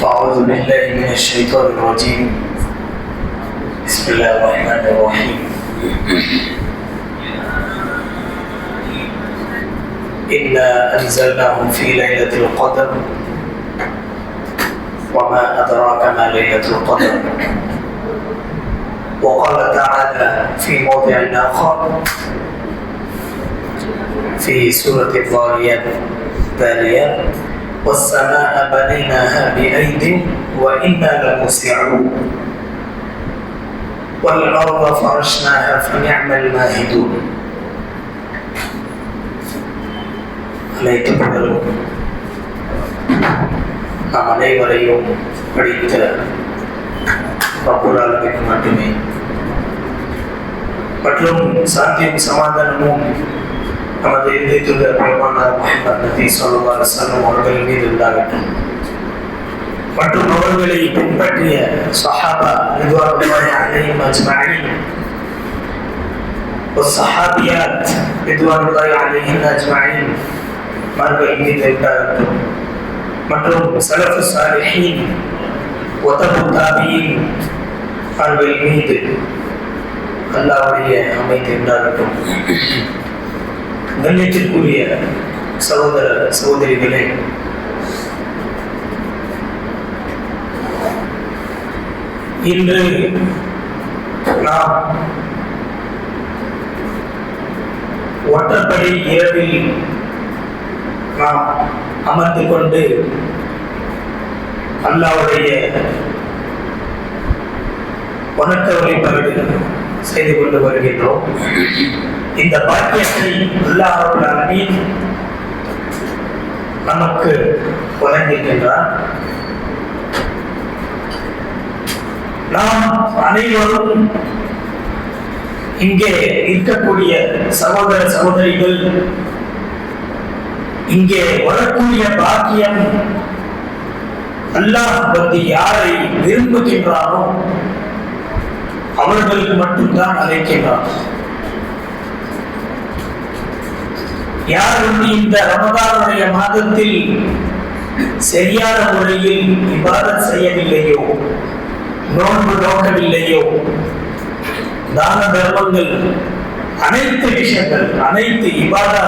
فأعوذ بالله من الشيطان الرجيم. بسم الله الرحمن الرحيم. إنا أنزلناه في ليلة القدر وما أدراك ما ليلة القدر. وقال تعالى في موضع آخر في سورة الذاريات والسماء بنيناها بأيد وإنا لموسعون والأرض فرشناها فنعم الماهدون. அனைத்து புகழும் நாம் அனைவரையும் படித்த ரப்புல் ஆலமீனுக்கு மட்டுமே. மற்றும் சாந்தியும் சமாதானமும் நமது இதயத்துள்ள பெருமானார் முஹம்மது நபி ஸல்லல்லாஹு அலைஹி வஸல்லம் அவர்கள் மீது உண்டாகட்டும். மற்றும் அவர்களை பின்பற்றிய ஸஹாபா ரிதுவானுல்லாஹி அலைஹிம் அஜ்மஈன் والصحابيات رضوان الله عليهن أجمعين அவர்கள் மீது உண்டாகட்டும். மற்றும் ஸலஃபு ஸாலிஹீன் வதபு தாபீன் அவர்கள் மீது அல்லாஹ்வுடைய அமைதி உண்டாகட்டும். கண்ணியத்திற்குரிய சகோதர சகோதரிகளே, இன்று நாம் ஒற்றப்படி இரவில் நாம் அமர்ந்து கொண்டு அல்லாஹ்வுடைய வணக்க வழிபாடு செய்து கொண்டு வருகின்றோம். இந்த பாக்கியத்தை அல்லாஹ் ரப்பல் ஆலமீன் நமக்கு வழங்கியிருக்கின்றார். நாம் அனைவரும் இங்கே இருக்கக்கூடிய சகோதர சகோதரிகள் இங்கே வரக்கூடிய பாக்கியம் அல்லாஹ் வந்து யாரை விரும்புகின்றானோ அவர்களுக்கு மட்டும்தான் அழைக்கின்றான். யார் வந்து இந்த ரமதானுடைய மாதத்தில் சரியான முறையில் இபாதத் செய்யவில்லையோ, நோன்பு நோக்கவில்லையோ, தான தர்மங்கள், அனைத்து விஷயங்கள், அனைத்து இபாதா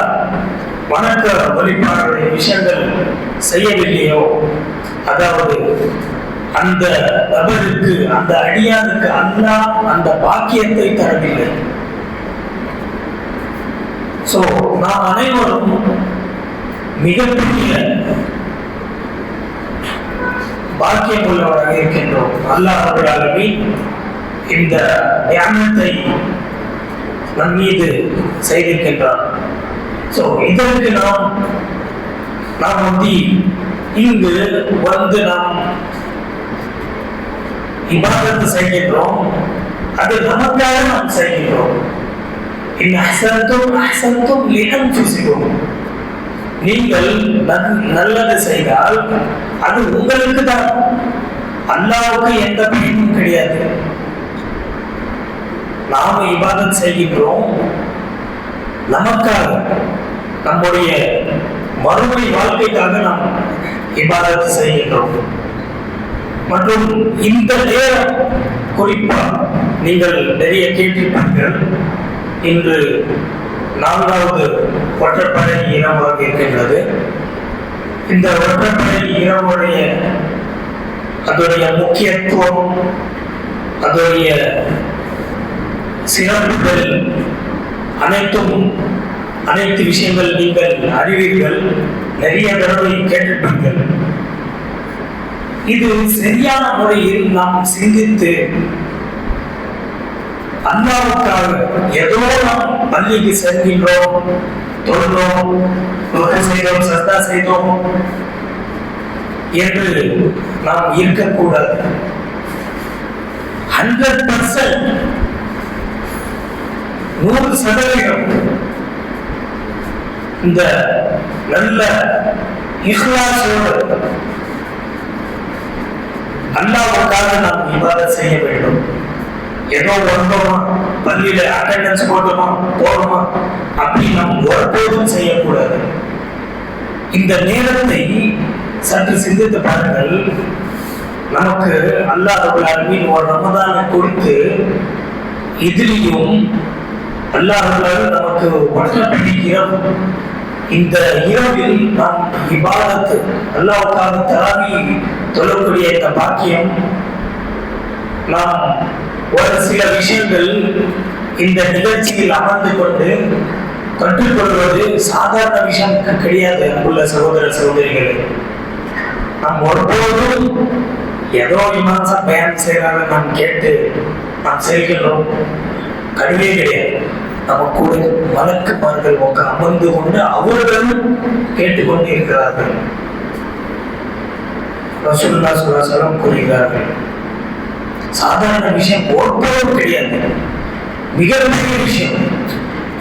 வணக்க வழிபாடுடைய விஷயங்கள் செய்யவில்லையோ, அதாவது அந்த நபருக்கு, அந்த அடியானுக்கு அல்லாஹ் அந்த பாக்கியத்தை தரவில்லை. சோ நாம் அனைவரும் மிகப்பெரிய பாக்கியம் உள்ளவராக இருக்கின்றோம். அல்லாஹ் ரப்பல் ஆலமீன் இந்த ஞானத்தை நம் மீது செய்திருக்கின்றார். சோ இதற்கு நாம் வந்து இங்கு வந்து நாம் இபாதத் செய்கின்றோம். அது நமக்காக நாம் செய்கின்றோம். இன் அஹ்சன்தும் அஹ்சன்தும் லிஅன்ஃபுசிக்கும். நீங்கள் நல்லது செய்தால் அது உங்களுக்கு தான், அல்லாஹ்வுக்கு எந்த பயனும் கிடையாது. நாம் இபாதத் செய்கின்றோம் நமக்காக, நம்முடைய மறுமை வாழ்க்கைக்காக நாம் இபாதத் செய்கின்றோம். மற்றும் இந்த நேரம் குறிப்பா நீங்கள் நிறைய கேட்டிருப்பீர்கள், இன்று 4வது ஒற்றைப்படை இரவாக இருக்கின்றது. இந்த ஒற்றைப்படை இரவுடைய அதோடைய முக்கியத்துவம், அதோடைய சிறப்புகள் அனைத்து விஷயங்கள் நீங்கள் அறிவீர்கள், நிறைய தடவை கேட்டிருப்பீர்கள். இது சரியான முறையில் நாம் சிந்தித்து அல்லாஹ்வுக்காக ஏதோ நாம் பள்ளிக்கு செல்கின்றோம், தொழுகிறோம், தொகை செய்தோம், சத்தா செய்தோம் என்று நாம் இருக்கக்கூடாது. 100% 100% இந்த நல்ல இஹ்லாஸோடு அல்லாஹ்வுக்காக நாம் இபாதத் செய்ய வேண்டும். ஏதோ வந்தோமா, பள்ளியில அட்டெண்டன்ஸ் போட்டோமா போறோமா அப்படி நாம் ஒருபோதும் செய்யக்கூடாது. இந்த நேரத்தை சற்று சிந்தித்து பாருங்கள். நமக்கு அல்லாஹ் ரப்பல் ஆலமீன் ஒரு ரமதானை கொடுத்து இதுலயும் அல்லாஹ் நமக்கு வழங்கப்படுகிற இந்த இரவில் நாம் இபாதத்து அல்லாஹ்வுக்காக தராவி தொழக்கூடிய இந்த பாக்கியம், நாம் ஒரு சில விஷயங்கள் இந்த நிகழ்ச்சியில் அமர்ந்து கொண்டு கற்றுக்கொள்வது சாதாரண விஷயம் கிடையாது. அன்புள்ள சகோதர சகோதரிகளே, நாம் ஒருபோதும் ஏதோ இமாம்சா பயன் செய்யறாங்க நாம் கேட்டு நாம் செய்கிறோம் கிடையவே கிடையாது. நம்ம கூட மலக்குமார்கள் அமர்ந்து கொண்டு அவர்களும் கேட்டுக்கொண்டு இருக்கிறார்கள். ரசூலுல்லாஹி ஸல்லல்லாஹு அலைஹி வஸல்லம் கூறுகிறார்கள், சாதாரண விஷயம் ஒருபோதும் கிடையாது, மிக பெரிய விஷயம்.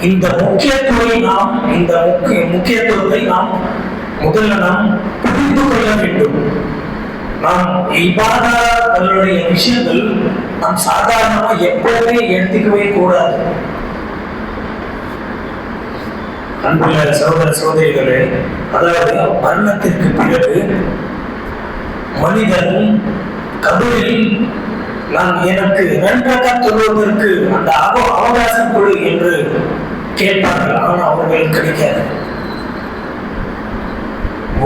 இந்த முக்கியத்துவத்தை நாம் முதல்ல நாம் புரிந்து கொள்ள வேண்டும். நாம் இபாதத்துடைய விஷயங்கள் நாம் சாதாரணமா எப்பவுமே எடுத்துக்கவே கூடாது. அன்புள்ள சகோதர சகோதரிகளே, அதாவது மரணத்திற்கு பிறகு மனிதன் கபரில் நான் எனக்கு 2 ரக்காத் தொழுவதற்கு அந்த அவகாசம் கொடு என்று கேட்பார்கள். ஆனால் அவர்களுக்கு கிடைக்காது.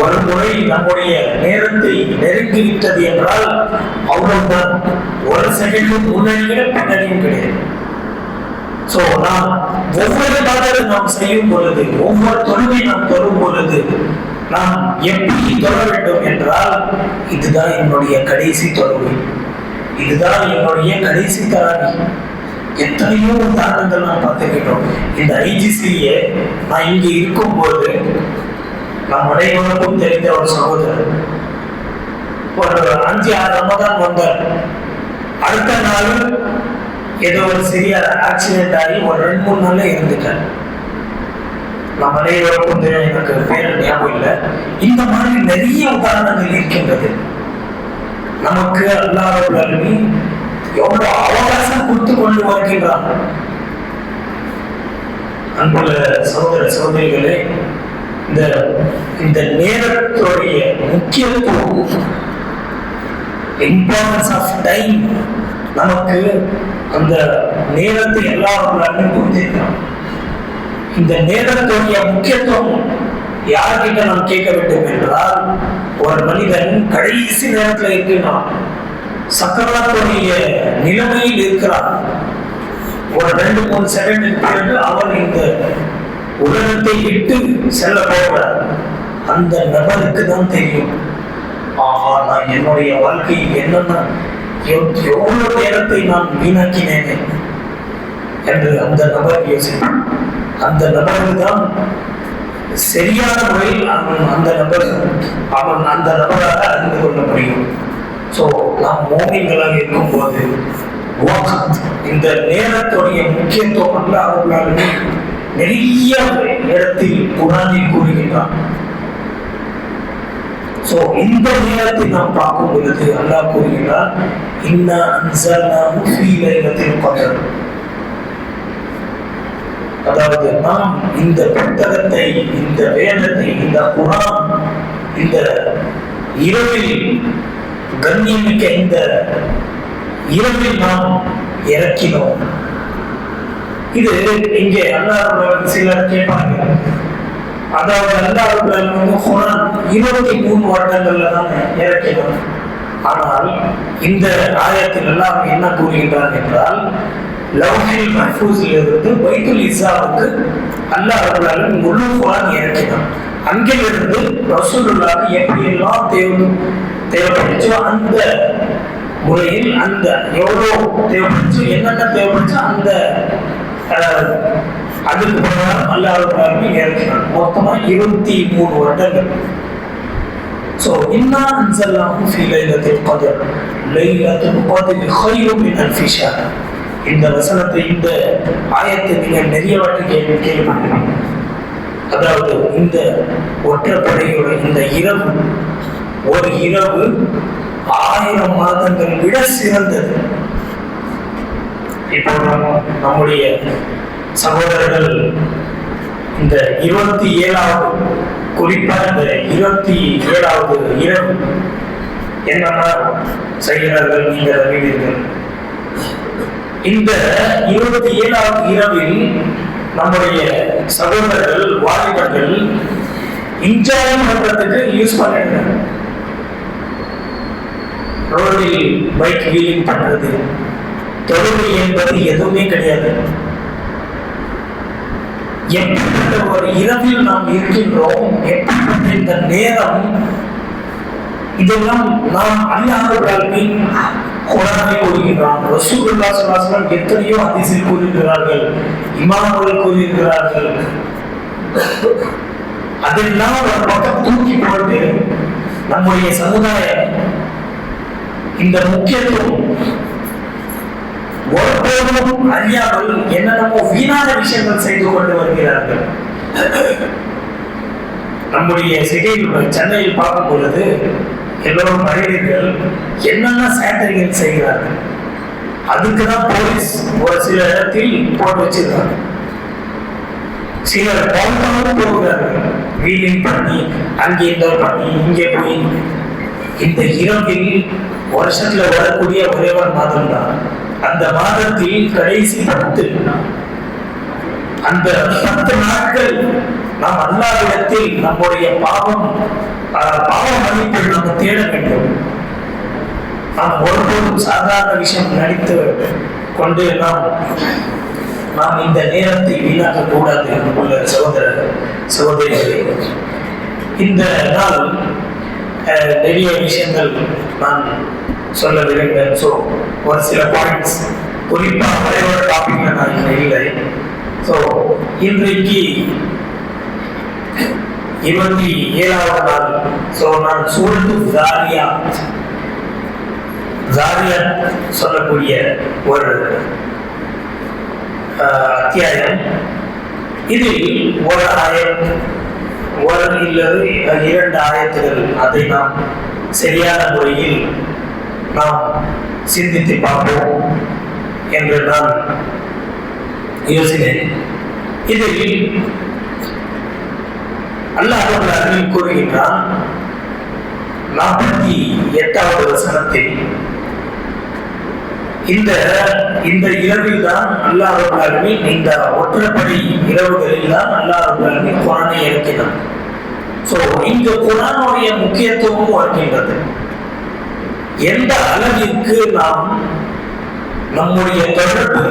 ஒரு முறை நம்முடைய நேரத்தை நெருங்கிவிட்டது என்றால் அவ்வளவுதான். ஒரு செகண்டும் முன்னணியும் பின்னணியும் கிடையாது. சோ நாம் ஒவ்வொரு நாளும் நாம் செய்யும் பொழுது, ஒவ்வொரு தொழுகை நாம் தொழும் பொழுது நாம் எப்படி தொழ வேண்டும் என்றால், இதுதான் என்னுடைய கடைசி தொழுகை, இதுதான் என்னுடைய கடைசி தராவி. எத்தனையோ உதாரணங்கள் நாம் பார்த்துக்கிட்டோம். இந்த ஐஜிசியை நான் இங்கே இருக்கும்போது நம் அனைவருக்கும் தெரிந்த ஒரு சகோதரர் ஒரு 5-6 ரமதான் வந்தார். அடுத்த நாள் ஏதோ ஒரு சிறிய ஆக்சிடென்ட் ஆகி ஒரு 2-3 நாள்ல இருந்துட்டார். நம் அனைவருக்கும் தெரியும், எனக்கு பேர் ஞாபகம் இல்லை. இந்த மாதிரி நிறைய உதாரணங்கள் இருக்கின்றது. நமக்கு அல்லாஹ் ரப்பல் ஆலமீன் எவ்வளவு அவகாசம் கொடுத்து கொண்டு வருகின்றான். அன்புள்ள சகோதர சகோதரிகளே, இந்த நேரத்துடைய முக்கியத்துவம், இம்பார்ட்டன்ஸ் ஆஃப் டைம், நமக்கு அந்த நேரத்தை எல்லாரும் புரிஞ்சிருக்கிறோம். இந்த நேரத்துடைய முக்கியத்துவம் யார்கிட்ட நாம் கேட்க வேண்டும் என்றால், ஒரு மனிதன் கடைசி நேரத்தில் இருக்கிறான், சக்கராத்துடைய நிலைமையில் இருக்கிறான். ஒரு 2-3 செகண்டுக்கு பிறகு அவன் இந்த உலகத்தை விட்டு செல்ல போகிறார். அந்த நபருக்கு தான் தெரியும், ஆஹா, நான் என்னுடைய வாழ்க்கையில் என்னென்ன எவ்வளவு நேரத்தை நான் வீணாக்கினேன் என்று அந்த நபர் யோசிப்பான். அந்த நபருக்கு தான் சரியான முறையில் அவன் அந்த நபராக அறிந்து கொள்ள முடியும். ஸோ நாம் மோமின்களாக இருக்கும்போது இந்த நேரத்துடைய முக்கியத்துவம் அல்லாஹ் நிறைய இடத்தில் குர்ஆனில் கூறுகின்றான். சோ இந்த நேரத்தை நாம் பார்க்கும் பொழுது அல்லாஹ் கூறுகிறார், இன்னா அன்ஸல்னாஹு ஃபீ லைலத்தில் கத்ர். அதாவது நாம் இந்த புத்தகத்தை, இந்த வேதத்தை, இந்த குர்ஆன் இந்த இரவில் கண்ணியமிக்க இந்த இரவில் நாம் இறக்கினோம். இது இங்கே அல்லாஹ் சிலர் கேட்பாங்க, அதாவது அல்லாஹ் குர்ஆன் 23 வருடங்கள்ல தான் இறக்கினோம். ஆனால் இந்த ஆயத்தில் எல்லாம் என்ன கூறுகின்றார் என்றால், லவ்ஹில் மஹ்ஃபூஸிலிருந்து பைத்துல் இஸ்ஸாவுக்கு அல்லாஹ் முழு குர்ஆன் இறக்கினான். அங்கிலிருந்து ரசூலுல்லாஹ்க்கு எப்படியெல்லாம் தேவைப்பட்டுச்சோ அந்த முறையில், அந்த எவ்வளோ தேவைப்பட்டுச்சோ, என்னென்ன தேவைப்பட்டுச்சோ அந்த அதுக்கு பிரகாரம் அல்லாஹ் இறக்கினான். மொத்தமா 23 வருடங்கள். சோ இன்னா அன்ஸல்னாஹு ஃபீ லைலத்தில் கத்ர் லைலத்துல் கத்ரி ഖൈറുம் மின் அல்ஃபி ஷஹர். இந்த வசனத்தை, இந்த ஆயத்தை நீங்க நிறைய வாட்டி கேள்விப்பட்டிருப்பீங்க. அதாவது இந்த ஒற்றைப்படையோட இந்த இரவு, ஒரு இரவு 1000 மாதங்கள் விட சிறந்தது. இப்போ நம்முடைய சகோதரர்கள் இந்த 27வது, குறிப்பா இந்த 27வது இரவு என்னென்ன செய்கிறார்கள் நீங்கள் அறிவீர்கள். இந்த 27வது இரவில் நம்முடைய சகோதரர்கள் வாலிபர்கள் என்ஜாய் பண்றதுக்கு யூஸ் பண்ணிடுங்க. ரோடில் பைக் வீலிங் பண்றது, தொழுகை என்பது எதுவுமே கிடையாது. எப்படிப்பட்ட ஒரு இரவில் நாம் இருக்கின்றோம், எப்படிப்பட்ட இந்த நேரம், இதெல்லாம் நாம் அல்லாஹ்வின் குர்ஆனில் கூறுகின்றான். ரசூலுல்லாஹி ஸல்லல்லாஹு அலைஹி வஸல்லம் எத்தனையோ ஹதீஸில் கூறுகிறார்கள், இமாம்கள் கூறுகிறார்கள். அதெல்லாம் ஒரு பக்கம் தூக்கி போட்டு நம்முடைய சமுதாயம் இந்த முக்கியத்துவம் ஒருபோதும் அறியாமல் என்னென்னமோ வீணான விஷயங்கள் செய்து கொண்டு வருகிறார்கள். நம்முடைய சிட்டியில் சென்னையில் பார்க்கும் பொழுது எல்லோரும் மனிதர்கள் என்னென்ன சேட்டைகள் செய்கிறார்கள். அதுக்குதான் போலீஸ் ஒரு சில இடத்தில் போட்டு வச்சிருக்காங்க. சிலர் பௌத்தமும் போகிறார்கள், வீலிங் பண்ணி அங்கே இந்த பண்ணி இங்கே போய். இந்த இரவில் வருஷத்துல வரக்கூடிய ஒரே ஒரு மாதம் தான். அந்த மாதத்தில் கடைசி 10 அந்த 10 நாட்கள் நாம் அல்லாஹ்விடத்தில் நம்முடைய பாவ மன்னிப்பை நாம் தேட வேண்டும். நாம் ஒருபோதும் சாதாரண விஷயம் நடித்து கொண்டு நாம் இந்த நேரத்தை வீணாக்க கூடாது. உள்ள சகோதரிகளே, இந்த நாள் நிறைய விஷயங்கள் நான் சொல்ல விரும்புகிறேன். ஸோ ஒரு சில பாயிண்ட்ஸ் குறிப்பாக ஒரே ஒரு டாபிக்ல நான் இல்லை. ஸோ இன்றைக்கு 27வது நாள். ஸோ நான் சூரத்து ஜாரியாத் சொல்லக்கூடிய ஒரு அத்தியாயம். இதில் ஒரு ஆயத், ஒரு இல்லது 2 ஆயத்துகள், அதை நாம் சரியான முறையில் நாம் சிந்தித்து பார்ப்போம் என்று நான் யோசினேன். இதில் அல்லாஹ் அருள் கூறுகின்றான் 48வது வசனத்தில், இந்த இரவில் தான் அல்லாஹ் ரப்பல் இந்த ஒற்றைப்படை இரவுகளில் தான் அல்லாஹ் ரப்பல் குர்ஆனை இறக்கினான். ஸோ இந்த குர்ஆனுடைய முக்கியத்துவம் வருகின்றது. எந்த அளவிற்கு நாம் நம்முடைய தொடர்பு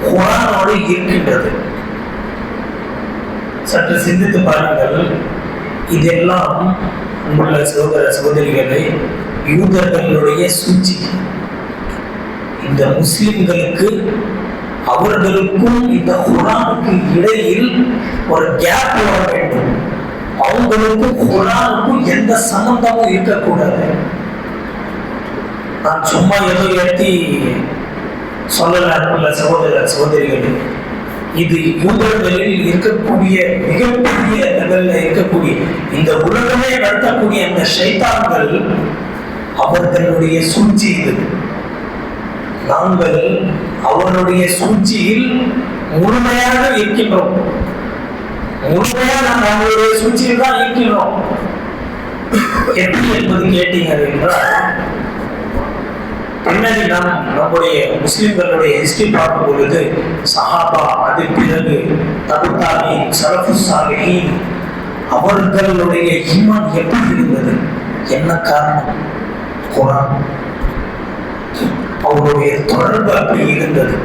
குர்ஆனோடு இருக்கின்றது சற்று சிந்தித்து பாருங்கள். இதெல்லாம் உள்ள சகோதரிகளை யூதர்களுடைய சூழ்ச்சி. இந்த முஸ்லிம்களுக்கு அவர்களுக்கும் இந்த குர்ஆனுக்கு இடையில் ஒரு கேப் வர வேண்டும். அவங்களுக்கும் குர்ஆனுக்கும் எந்த சம்பந்தமும் இருக்கக்கூடாது. நான் சும்மா ஏதோ ஏற்றி சொல்லல சகோதரிகள். இது யூதர்களில் இருக்கக்கூடிய மிகப்பெரிய லெவல்ல இருக்கக்கூடிய இந்த உலகமே நடத்தக்கூடிய அந்த ஷைத்தான்கள், அவர்களுடைய சூழ்ச்சி இது. நாங்கள் அவருடைய சூழ்ச்சியில் முழுமையாக இருக்கின்றோம். முழுமையாக நாம் அவருடைய சூழ்ச்சியில் தான் இருக்கின்றோம். எப்படி என்பது கேட்டீர்கள் என்றால், பின்னாடி நாம் நம்முடைய முஸ்லிம்களுடைய ஹிஸ்டரி பார்க்கும் பொழுது சஹாபா, அது பிறகு தபுத்தாபீன், சலஃபு சாலிஹீன், அவர்களுடைய ஈமான் எப்படி இருந்தது? என்ன காரணம்? குர்ஆன். அவருடைய தொடர்பு அப்படி இருந்தது.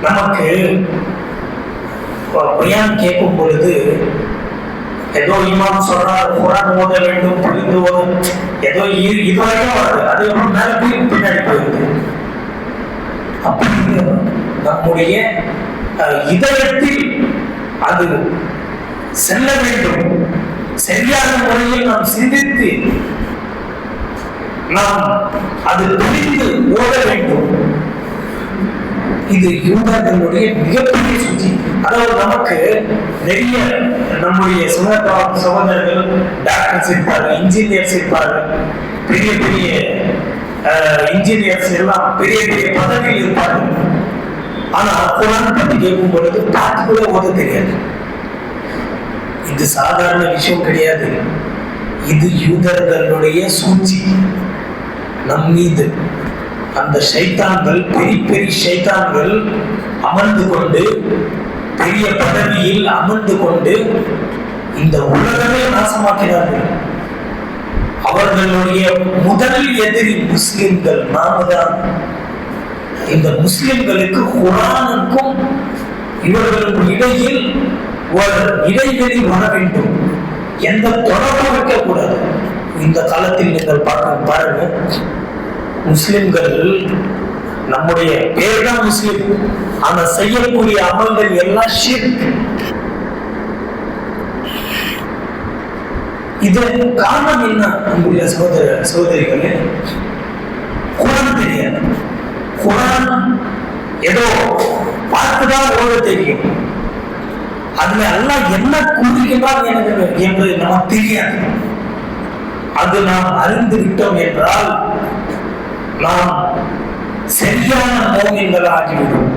நமக்கு பயான் கேட்கும் பொழுது ஏதோ இமாம் சொல்றார் குர்ஆன் ஓத வேண்டும், புரிந்து ஓதும், ஏதோ இதுவரைக்கும் வருது, அது மேல போய் பின்னாடி போயிடுது. அப்படி நம்முடைய இதயத்தில் அது செல்ல வேண்டும். சரியான முறையில் நாம் சிந்தித்து நாம் அது புரிந்து ஓட வேண்டும். இது யூதர்களுடைய மிகப்பெரிய சூழ்ச்சி. அதாவது நமக்கு நிறைய நம்முடைய சகோதரர்கள் டாக்டர்ஸ் இருப்பார்கள், இன்ஜினியர்ஸ் இருப்பார்கள், பெரிய பெரிய இன்ஜினியர்ஸ் எல்லாம் பெரிய பெரிய பதவியில் இருப்பார்கள். ஆனா குர்ஆன் பத்தி கேட்கும் பொழுது பார்த்து கூட ஓத தெரியாது. இது சாதாரண விஷயம் கிடையாது. இது யூதர்களுடைய சூழ்ச்சி நம் மீது. அந்த ஷைத்தான்கள், பெரிய பெரிய ஷைத்தான்கள் அமர்ந்து கொண்டு, பெரிய பதவியில் அமர்ந்து கொண்டு இந்த உலகமே நாசமாக்கிறார்கள். அவர்களுடைய முதல் எதிரி முஸ்லிம்கள். நாம தான். இந்த முஸ்லிம்களுக்கு குர்ஆனுக்கும் இவர்களுக்கு இடையில் ஒரு இடைவெளி வர வேண்டும். எந்த தொடர்பும் இருக்கக்கூடாது. இந்த காலத்தில் நீங்கள் பாருங்க, முஸ்லிம்கள், நம்முடைய பேர் தான் முஸ்லிம், ஆனா செய்யக்கூடிய அமல்கள் எல்லாம் ஷிர்க். இதற்கு காரணம் என்ன? அங்குள்ள சகோதர சகோதரிகளே, குர்ஆன் தெரியாது. குர்ஆன் ஏதோ பார்த்துதான் ஓட தெரியும். அதுல அல்லாஹ் என்ன கூறுகிறான் என்று நமக்கு தெரியாது. அது நாம் அறிந்து விட்டோம் என்றால் நாம் சரியான மோமின்கள் ஆகிவிடும்.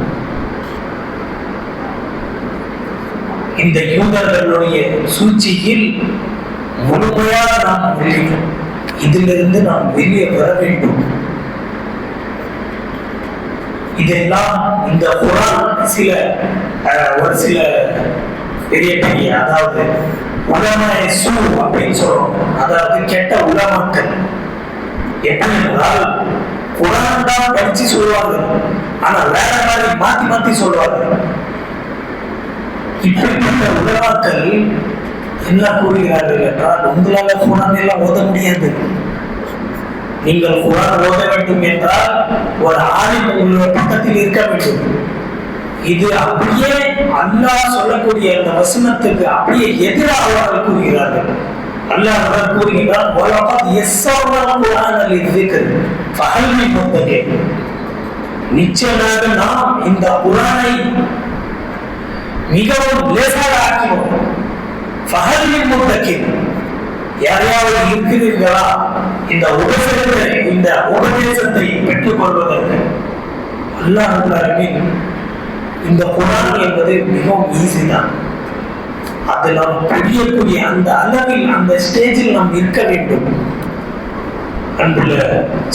இந்த யூதர்களுடைய சூழ்ச்சியில் முழுமையாக நாம் வெளியே, இதிலிருந்து நாம் வெளியே வர வேண்டும். இதெல்லாம் இந்த குர்ஆன் ஒரு சில பெரிய பெரிய, அதாவது உலமாய சூ அப்படின்னு சொல்றோம், அதாவது கெட்ட உலமாக்கள். எப்படி என்றால் குர்ஆன் தான் படிச்சு சொல்லுவாங்க, ஆனா வேற மாதிரி மாத்தி மாத்தி சொல்லுவாங்க. இப்படிப்பட்ட உலமாக்கள் என்ன கூறுகிறார்கள் என்றால், உங்களால குர்ஆன் எல்லாம் ஓத முடியாது. நீங்கள் குர்ஆன் ஓத வேண்டும் என்றால் ஒரு ஆலிம் உங்களுடைய பக்கத்தில் இருக்க வேண்டும். இது அப்படியே அல்லாஹ் சொல்லக்கூடிய அந்த வசனத்துக்கு அப்படியே எதிராக அவர்கள் கூறுகிறார்கள். அல்லாஹ் அவர்கள் கூறுகிறார், வலகத் யஸ்ஸர்னல் குர்ஆன லிذிக்ர் ஃபஹல் மின் முத்தகின். நிச்சயமாக நாம் இந்த குர்ஆனை மிகவும் லேசாக ஆக்கினோம். ஃபஹல் மின் முத்தகின், யாரையாவது இருக்கிறீர்களா இந்த உபதேசத்தை பெற்றுக் கொள்வதற்கு? அல்லாஹ் ரப்பல் ஆலமீன், இந்த குர்ஆன் என்பது மிகவும் ஈஸி தான். அது நாம் புரியக்கூடிய அந்த அளவில், அந்த ஸ்டேஜில் நாம் இருக்க வேண்டும். அன்புள்ள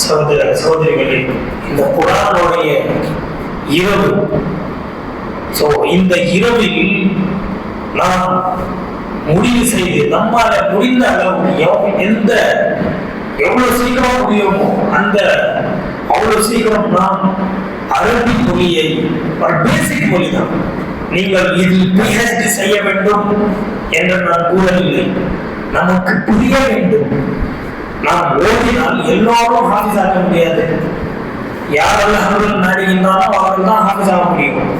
சகோதர சகோதரிகளே, இந்த குர்ஆனுடைய இரவு, இந்த இரவில் நாம் முடிவு செய்து நம்மால முடிந்த அளவு எவ்வளவு சீக்கிரம் முடியுமோ அந்த அவ்வளவு சீக்கிரம் நாம் அரபி மொழியை, ஒரு பேசிக் மொழி தான். நீங்கள் இதில் PhD செய்ய வேண்டும் என்று நான் கூறவில்லை. நமக்கு புரிய வேண்டும். நாம் ஓதினால் எல்லோரும் ஹாஃபிஸ் ஆக முடியாது. யாரெல்லாம் அவர்கள் நாடுகின்றாலும் அவர்கள் தான் ஹாஃபிஸ் ஆக முடியும்.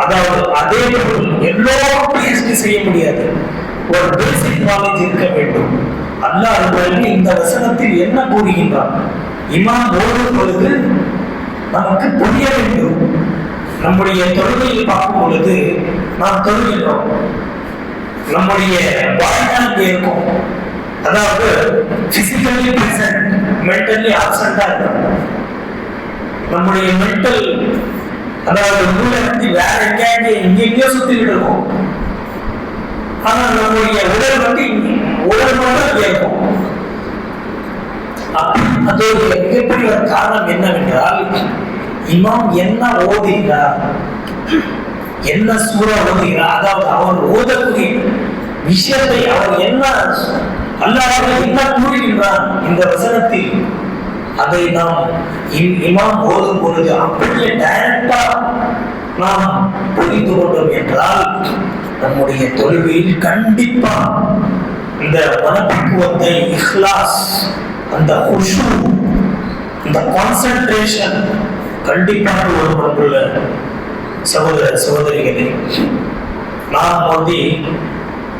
அதாவது அதே போல் எல்லோரும் PhD செய்ய முடியாது. ஒரு பேசிக் நாலேஜ் இருக்க வேண்டும். அல்லாஹ் இந்த வசனத்தில் என்ன கூறுகின்றான்? இமாம் ஓடும் பொழுது நமக்கு புரிய வேண்டும். நம்முடைய தொழுகையில் பார்க்கும் பொழுது நாம் தொழுகின்றோம், நம்முடைய வாழ்நாள் இருக்கும், அதாவது பிசிக்கலி பிரசன்ட், மென்டலி ஆப்சென்டா இருக்கும். நம்முடைய மென்டல், அதாவது மூளை வந்து வேற எங்கேயோ சுத்திக்கிட்டு இருக்கும். ஆனா நம்முடைய உடல் வந்து உடல் மட்டும் இருக்கும். அது மிகப்பெரிய ஒரு காரணம் என்னவென்றால், இமாம் என்ன ஓதுகிறார், என்ன சூறா ஓதுகிறார், அதாவது அவர் ஓதக்கூடிய விஷயத்தை அவர் என்ன அல்லாஹ் என்ன கூறுகின்றார் இந்த வசனத்தில், அதை நாம் இமாம் ஓதும் பொழுது அப்படியே டைரக்டா நாம் புரிந்து கொண்டோம் என்றால் நம்முடைய தொழுகையில் கண்டிப்பா இந்த மனப்பக்குவத்தை, இஹ்லாஸ், அந்த குஷு, இந்த கான்சென்ட்ரேஷன் கண்டிப்பாக ஒரு பண்புள்ள சகோதர சகோதரிகளே. நாம் வந்து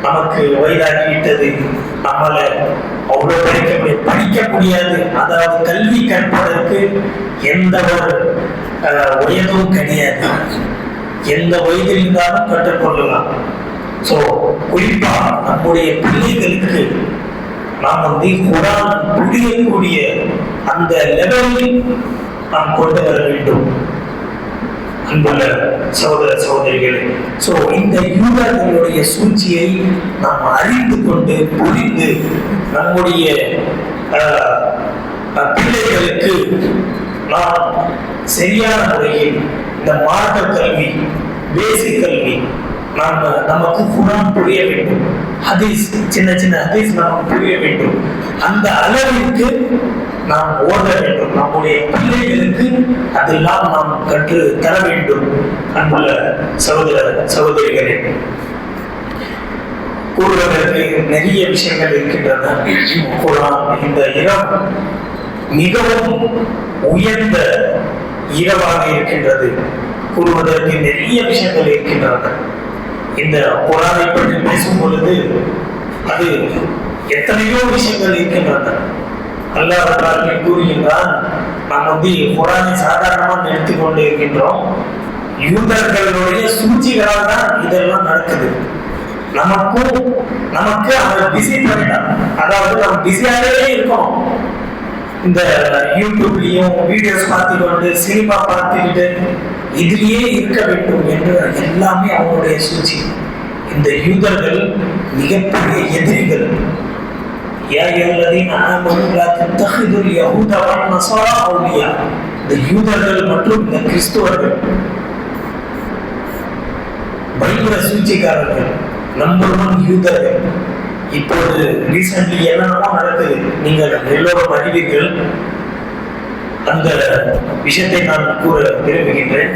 நமக்கு வயதாகிவிட்டது, நம்மள அவ்வளவு படிக்க முடியாது, அதாவது கல்வி கற்பதற்கு எந்த ஒரு வயதும் கிடையாது. எந்த வயதில் இருந்தாலும் கற்றுக்கொள்ளலாம். குறிப்பா நம்முடைய பிள்ளைகளுக்கு நாம் வந்து குர்ஆன் புரியக்கூடிய அந்த லெவலில் நாம் கொண்டு வர வேண்டும். அன்புள்ள சகோதர சகோதரிகளே, சோ இந்த யூதர்களுடைய சூழ்ச்சியை நாம் அறிந்து கொண்டு புரிந்து நம்முடைய பிள்ளைகளுக்கு நாம் சரியான முறையில் இந்த மார்க்க கல்வி, பேசிக் கல்வி நமக்கு குரான் புரிய வேண்டும், ஹதீஸ் சின்ன சின்ன ஹதீஸ் நமக்கு புரிய வேண்டும். அந்த அளவிற்கு நாம் ஓத வேண்டும். நம்முடைய பிள்ளைகளுக்கு அதெல்லாம் நாம் கற்று தர வேண்டும். அன்புள்ள சகோதர சகோதரிகளே, கூறுவதற்கு நிறைய விஷயங்கள் இருக்கின்றன. குரான் இந்த இரவு மிகவும் உயர்ந்த இரவாக இருக்கின்றது. கூறுவதற்கு நிறைய விஷயங்கள் இருக்கின்றன. இந்த குரானை பற்றி பேசும் பொழுது அது எத்தனையோ விஷயங்கள் இருக்கின்றன. அல்லாஹ் கூறுகின்றான், நாம் குரானை சாதாரணமாக எடுத்துக்கொண்டு இருக்கின்றோம். யூதர்களுடைய சூழ்ச்சிகளால் தான் இதெல்லாம் நடக்குது. நமக்கு அவர் பிஸி பண்ணிட்டான். அதாவது நம்ம பிஸியாகவே இருக்கோம். இந்த யூடியூப்லயும் வீடியோஸ் பார்த்துக்கொண்டு சினிமா பார்த்துக்கிட்டு இதுலயே இருக்க வேண்டும் என்று எல்லாமே அவங்களுடைய சூழ்ச்சி. இந்த யூதர்கள் மிகப்பெரிய எதிரிகள். இந்த யூதர்கள் மற்றும் இந்த கிறிஸ்துவர்கள் பயங்கர சூழ்ச்சிக்காரர்கள். நம்பர் 1 யூதர்கள். இப்போது ரீசென்ட்லி என்னென்னமோ நடக்குது, நீங்கள் எல்லோரும் அறிவீர்கள். அந்த விஷயத்தை நான் கூற விரும்புகின்றேன்.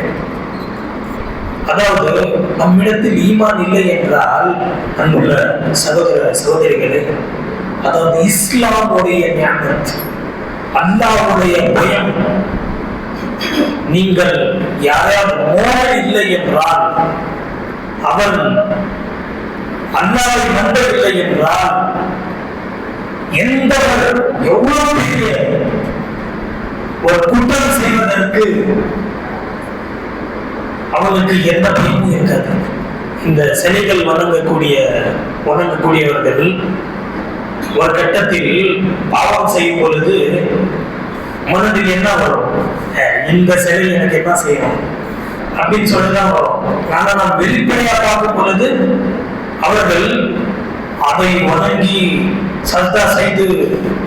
அதாவது நம்மிடத்தில் ஈமான் இல்லை என்றால், அன்புள்ள சகோதர சகோதரிகளே, அதாவது இஸ்லாமுடைய ஞானம், அல்லாஹ்வுடைய பயம், நீங்கள் யாரையாவது மோதல் இல்லை என்றால், அவன் அல்லாஹ்வை நம்பவில்லை என்றால், எவ்வளவு பெரிய ஒரு குற்றம் செய்வதற்கு அவனுக்கு எந்த பயமும் இருக்காது. இந்த சிலைகள் வணங்கக்கூடியவர்கள் ஒரு கட்டத்தில் பாவம் செய்யும் பொழுது மனதில் என்ன வரும்? இந்த சிலை எனக்கு என்ன செய்யணும் அப்படின்னு சொல்லிதான் வரும். ஆனா நாம் வெளிப்படையா பார்க்கும் பொழுது அவர்கள் அதை வணங்கி சஜ்தா செய்து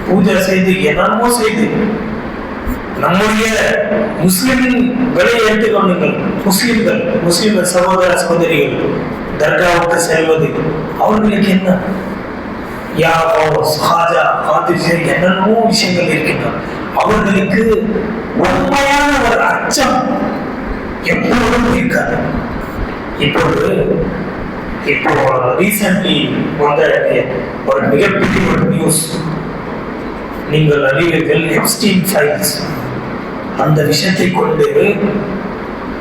பூஜை செய்து என்னமோ செய்து, நம்முடைய முஸ்லிம்களை எடுத்துக்கொள்ளுங்கள். முஸ்லிம் சகோதர சகோதரிகள் தர்காவுக்கு செல்வது அவர்களுக்கு என்ன என்னென்னமோ விஷயங்கள் இருக்கின்றன. அவர்களுக்கு உண்மையான ஒரு அச்சம் எப்பொழுதும் இருக்காது. இப்போ ரீசென்ட்லி வந்த ஒரு மிகப்பெரிய ஒரு நியூஸ், நீங்கள் அறிவீர்கள், எப்ஸ்டீன் ஃபைல்ஸ். அந்த விஷயத்தை கொண்டு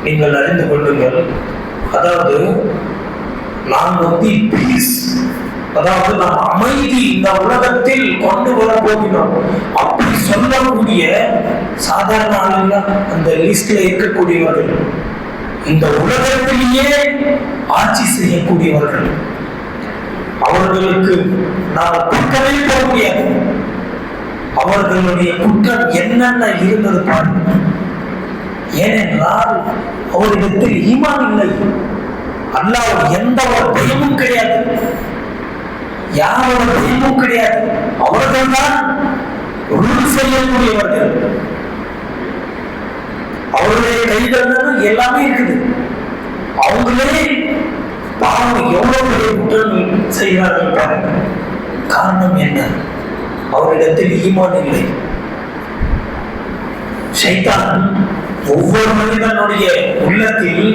நீங்கள் அறிந்து கொள்ளுங்கள். அதாவது நாம் பீஸ், அதாவது நாம் அமைதி இந்த உலகத்தில் கொண்டு வர போகிறோம் அப்படி சொல்லக்கூடிய சாதாரண ஆளுங்க அந்த லிஸ்ட்ல இருக்கக்கூடியவர்கள், இந்த உலகத்திலேயே ஆட்சி செய்யக்கூடியவர்கள். அவர்களுக்கு நாம் குற்றமே போக முடியாது. அவர்களுடைய குற்றம் என்னென்ன இருந்தது பாருங்க. ஏனென்றால் அவரிடத்தில் ஈமான் இல்லை. அல்லாஹ் எந்த ஒரு பயமும் கிடையாது, யாரோட பயமும் கிடையாது. அவர்கள் தான் ரூல் செய்யக்கூடியவர்கள். அவருடைய கைகள் எல்லாமே இருக்குது. அவங்களே பாவம் எவ்வளவு பெரிய குற்றங்கள் செய்கிறார்கள் பாருங்க. காரணம் என்ன? அவரிடத்தில் ஈமான் இல்லை. ஷைத்தான் ஒவ்வொரு மனிதனுடைய உள்ளத்தில்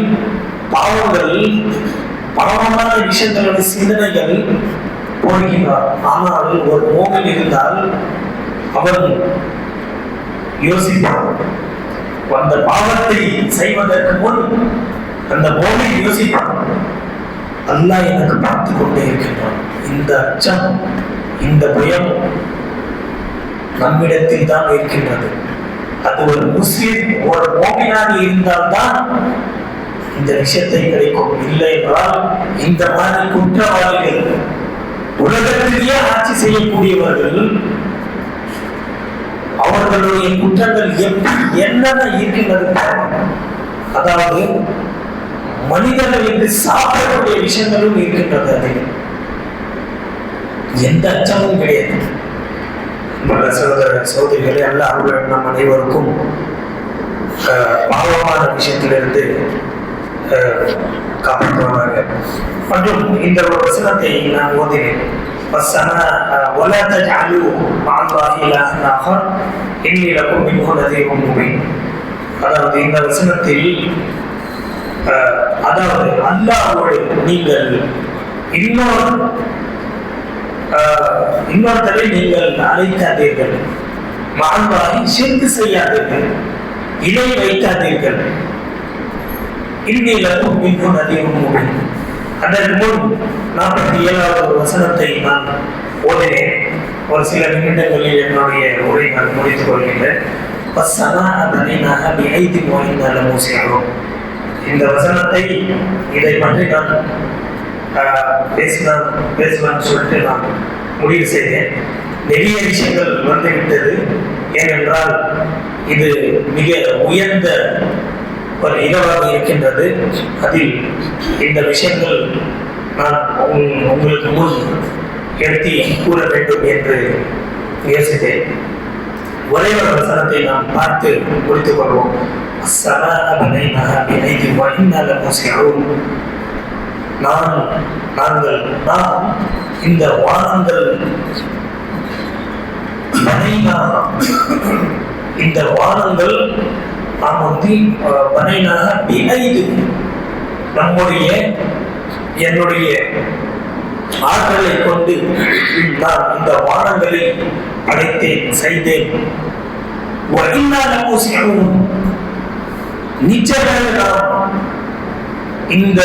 பாவங்கள், பாவமான விஷயங்களுடைய சிந்தனைகள் போடுகிறார். ஆனால் ஒரு மோகன் இருந்தால் அவன் யோசிப்பான். அந்த பாவத்தை செய்வதற்கு முன் அந்த மோகன் யோசிப்பான், அல்லாஹ் எனக்கு பார்த்து கொண்டே இருக்கின்றான். இந்த அச்சம், இந்த பயம் நம்மிடத்தில் தான் இருக்கின்றது. அது ஒரு முஸ்லிம், ஒரு மோமினாக இருந்தால்தான் இந்த விஷயத்தை கிடைக்கும். இல்லை என்றால் இந்த மாதிரி குற்றவாளிகள், உலகத்திலேயே ஆட்சி செய்யக்கூடியவர்கள், அவர்களுடைய குற்றங்கள் எப்படி என்னென்ன இருக்கின்றது. அதாவது மனிதர்கள் என்று சாப்பிடக்கூடிய விஷயங்களும் இருக்கின்றது. அதில் எந்த அச்சமும் கிடையாது. சகோதர சகோதரிகளே, அல்லாஹ் நம் அனைவருக்கும் பாவமான விஷயத்திலிருந்து காப்பாற்றுவாங்க. மற்றும் இந்த ஒரு வசனத்தை நான் ஓதினேன். அதாவது இந்த வசனத்தில் அதாவது அல்லாஹ்வோடு நீங்கள் இன்னொருத்தரை நீங்கள் அழைக்காதீர்கள், மாண்பாகி ஷிர்க் செய்யாதீர்கள், இணை வைக்காதீர்கள். இன்னிலக்கும் மின்ஹும் நதீரும் முபீன். அதற்கு முன் 47வது வசனத்தை நான் ஓதினேன். ஒரு சில நிமிடங்களில் என்னுடைய உரை நான் முடித்துக் கொள்கின்றேன். இந்த வசனத்தை இதை பற்றி நான் பேசலாம்னு சொல்லிட்டு நான் முடிவு செய்தேன். நிறைய விஷயங்கள் வந்துவிட்டது. ஏனென்றால் இது மிக உயர்ந்த ஒரு இரவாக இருக்கின்றது. அதில் இந்த விஷயங்கள் நான் உங்களுக்கு முன் எடுத்து கூற வேண்டும் என்று யோசித்தேன். ஒரே ஒரு வசனத்தை நாம் பார்த்து முடித்துக் கொள்வோம். நாம் இந்த வானங்கள் நாம் வந்து நம்முடைய என்னுடைய ஆற்றலை கொண்டு நான் இந்த வானங்களை படைத்தேன், செய்தேன். நிச்சயமாக நாம் இந்த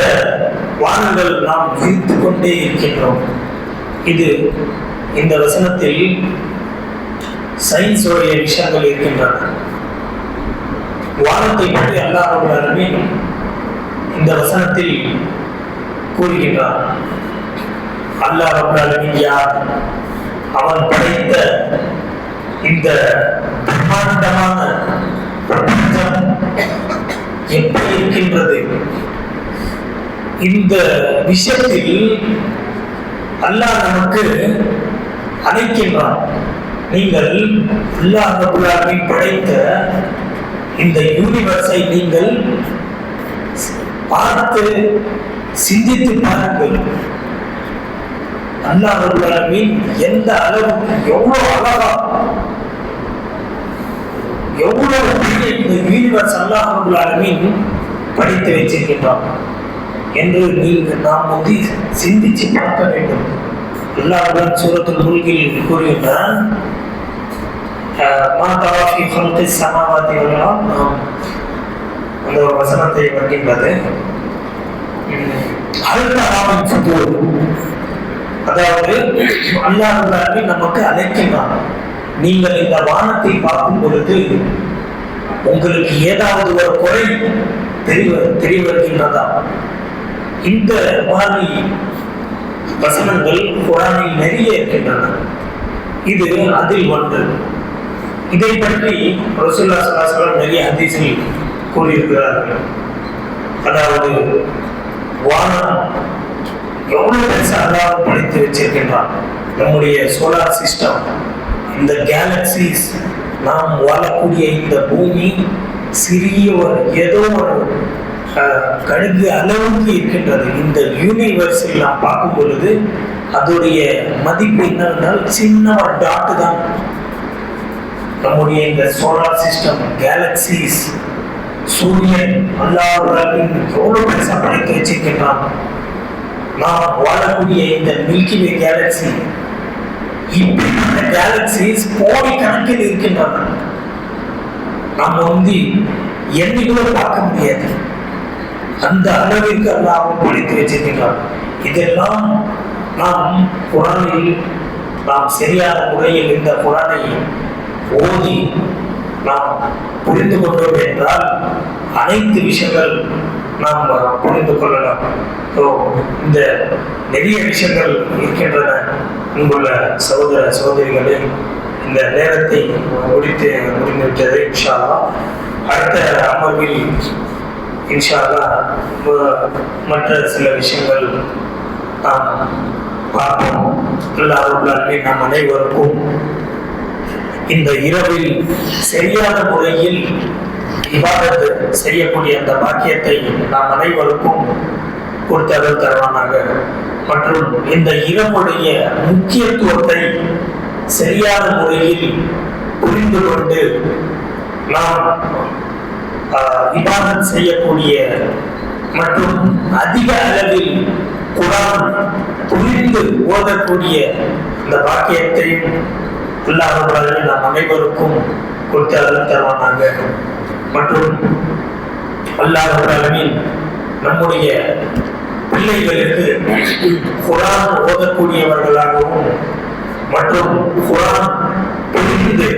வானங்கள் நாம் விரித்து கொண்டே இருக்கின்றோம். இது இந்த வசனத்தில் சயின்ஸ் உடைய விஷயங்கள் இருக்கின்றன. வானத்தை பற்றி அல்லாஹ் ரப்பல் ஆலமீன் இந்த வசனத்தில் கூறுகின்றார். அல்லாஹ் ரப்பல் ஆலமீன் யார்? அவன் படைத்த இந்த பிரம்மாண்டமான பிரபஞ்சம் எப்படி இருக்கின்றது? இந்த விஷயத்தில் அல்லாஹ் நமக்கு அழைக்கின்றான். நீங்கள் அல்லாஹ் ரப்பல் ஆலமீன் படைத்த இந்த யூனிவர்ஸை நீங்கள் பார்த்து சிந்தித்து பாருங்கள். அல்லாஹ் ரப்பல் ஆலமீன் எந்த அளவுக்கு எவ்வளவு அழகா எவ்வளவு பெரிய இந்த யூனிவர்ஸ் அல்லாஹ் ரப்பல் ஆலமீன் படித்து வச்சிருக்கின்றான் என்று நாம் வந்து சிந்திச்சு பார்க்க வேண்டும். அல்லாஹ் சூரத்துல் முல்கில் கூறுகின்றான், அந்த வசனத்தை வருகின்றது. அதாவது அல்லாஹ் நமக்கு அழைக்கின்றான். நீங்கள் இந்த வானத்தை பார்க்கும் பொழுது உங்களுக்கு ஏதாவது ஒரு குறை தெரிய வருகின்றதா? இந்த மாதிரி வசனங்கள் குர்ஆனில் நிறைய இருக்கின்றன. இது அதில் ஒன்று. இதை பற்றி ரசூலுல்லாஹி ஸல்லல்லாஹு அலைஹி வஸல்லம் நிறைய ஹதீஸில் கூறியிருக்கிறார்கள். அதாவது வானம் எவ்வளவு பெருசா அல்லாஹ் படைத்து வச்சிருக்கின்றான். நம்முடைய சோலார் சிஸ்டம், இந்த கேலக்சிஸ், நாம் வாழக்கூடிய இந்த பூமி சிறிய ஒரு ஏதோ ஒரு கடுகு அளவுக்கு இருக்கின்றது. இந்த யூனிவர்ஸில் நாம் பார்க்கும் பொழுது அதோடைய மதிப்பு என்னவென்றால் சின்ன ஒரு டாட்டு தான். நம்முடைய இந்த சோலார் சிஸ்டம், கேலக்சிஸ், சூரியன் அல்லாஹ் எவ்வளவு பெருசா படைத்து வச்சிருக்கின்றான். நாம் வாழக்கூடிய இந்த மில்கி வே கேலக்சி, இப்படிப்பட்ட கேலக்சிஸ் கோடி கணக்கில் இருக்கின்றன. நாம் வந்து எண்ணிக்கூட பார்க்க முடியாது. அந்த அளவிற்கு அல்லாஹ் படைத்து வச்சிருக்கின்றான். இதெல்லாம் நாம் குர்ஆனில் நாம் சரியான முறையில் இந்த குர்ஆனை ஓதி நாம் புரிந்து கொண்டோம் என்றால் அனைத்து விஷயங்கள் நாம் புரிந்து கொள்ளலாம். இந்த நிறைய விஷயங்கள் இருக்கின்றன. உங்களுள்ள சகோதர சகோதரிகளே, இந்த நேரத்தை முடிந்துவிட்டது. இன்ஷா அல்லாஹ் அடுத்த அமர்வில் இன்ஷா அல்லாஹ் மற்ற சில விஷயங்கள் நாம் பார்ப்போம். அல்லாஹ் நம் அனைவருக்கும் இந்த இரவில் சரியான முறையில் இபாதத்து செய்யக்கூடிய அந்த பாக்கியத்தை நாம் அனைவருக்கும் கொடுத்தவர் தருவானாக. மற்றும் இந்த இரவுடைய முக்கியத்துவத்தை சரியான முறையில் புரிந்து கொண்டு நாம் இபாதத் செய்யக்கூடிய மற்றும் அதிக அளவில் குர்ஆன் புரிந்து ஓதக்கூடிய இந்த பாக்கியத்தையும் அல்லாஹ் நாம் அனைவருக்கும் கொடுத்து தருவானாங்க. மற்றும் அல்லாஹ் நம்முடைய பிள்ளைகளுக்கு குர்ஆன் ஓதக்கூடியவர்களாகவும் மற்றும் குர்ஆன் புரிந்து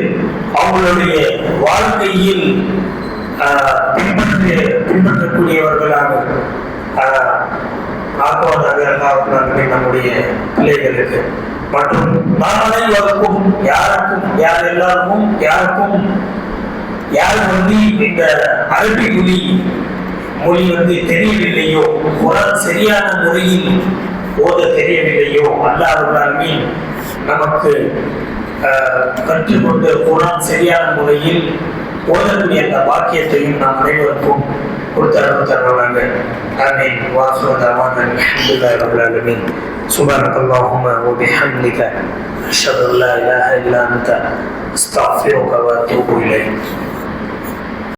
அவங்களுடைய வாழ்க்கையில் பின்பற்றக்கூடியவர்களாக ஆக்குவதாக அல்லாஹ் நம்முடைய பிள்ளைகளுக்கு மற்றும் நாம் அனைவருக்கும் யார் இந்த அரபி மொழி தெரியவில்லையோ, குர்ஆன் சரியான முறையில் ஓத தெரியவில்லையோ, அல்லாஹ் நமக்கு கற்றுக்கொண்டு குர்ஆன் சரியான முறையில் ஓதக்கூடிய அந்த பாக்கியத்தையும் நாம் அனைவருக்கும் கொடுத்து தருவாங்க. ஆமீன். வாஹிரு தஅவானா அல்ஹம்துலில்லாஹி ரப்பில் ஆலமீன். சுப்ஹானக்கல்லாஹும்ம வ பிஹம்திக அஷ்ஹது அல்லா இலாஹா இல்லா அன்த அஸ்தக்ஃபிருக வ அத்தூபு இலைக்.